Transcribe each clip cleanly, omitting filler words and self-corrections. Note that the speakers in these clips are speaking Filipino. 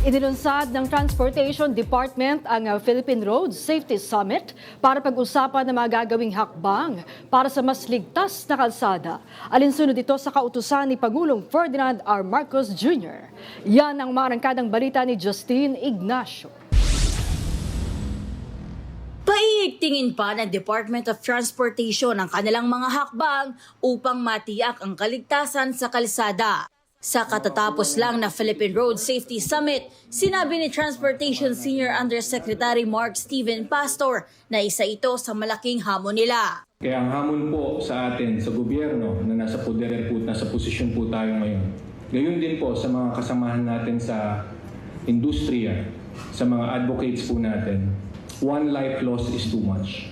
Inilunsad ng Transportation Department ang Philippine Road Safety Summit para pag-usapan ng mga gagawing hakbang para sa mas ligtas na kalsada. Alinsunod ito sa kautusan ni Pangulong Ferdinand R. Marcos Jr. Yan ang marangkadang balita ni Justine Ignacio. Paiigtingin pa ng Department of Transportation ang kanilang mga hakbang upang matiyak ang kaligtasan sa kalsada. Sa katatapos lang na Philippine Road Safety Summit, sinabi ni Transportation Senior Undersecretary Mark Steven Pastor na isa ito sa malaking hamon nila. Kaya ang hamon po sa atin, sa gobyerno na nasa poder po, nasa posisyon po tayo ngayon. Gayon din po sa mga kasamahan natin sa industriya, sa mga advocates po natin. One life lost is too much.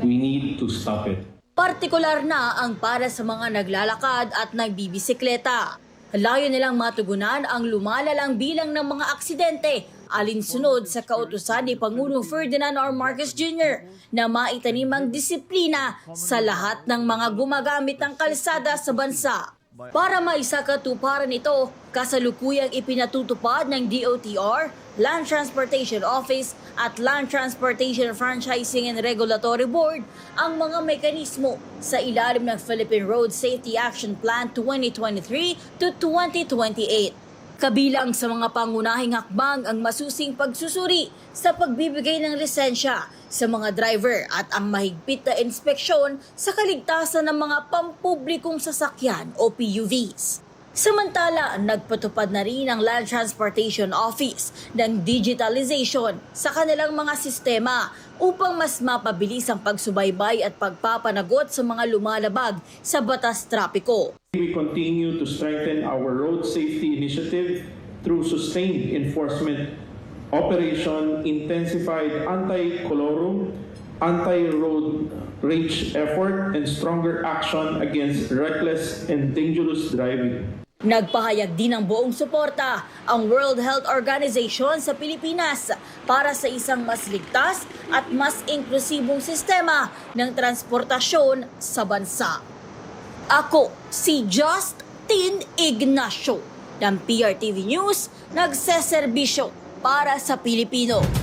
We need to stop it. Partikular na ang para sa mga naglalakad at nagbibisikleta. Layo nilang matugunan ang lumalalang bilang ng mga aksidente alinsunod sa kautusan ni Pangulong Ferdinand R. Marcos Jr. na maitanim ang disiplina sa lahat ng mga gumagamit ng kalsada sa bansa. Para maisakatuparan ito, kasalukuyang ipinatutupad ng DOTR, Land Transportation Office at Land Transportation Franchising and Regulatory Board ang mga mekanismo sa ilalim ng Philippine Road Safety Action Plan 2023 to 2028. Kabilang sa mga pangunahing hakbang ang masusing pagsusuri sa pagbibigay ng lisensya sa mga driver at ang mahigpit na inspeksyon sa kaligtasan ng mga pampublikong sasakyan o PUVs. Samantala, nagpatupad na rin ang Land Transportation Office ng digitalization sa kanilang mga sistema upang mas mapabilis ang pagsubaybay at pagpapanagot sa mga lumalabag sa batas trapiko. We continue to strengthen our road safety initiative through sustained enforcement operation, intensified anti-colorum, anti-road rage effort, and stronger action against reckless and dangerous driving. Nagpahayag din ng buong suporta ang World Health Organization sa Pilipinas para sa isang mas ligtas at mas inklusibong sistema ng transportasyon sa bansa. Ako si Justine Ignacio ng PRTV News, nagseserbisyo para sa Pilipino.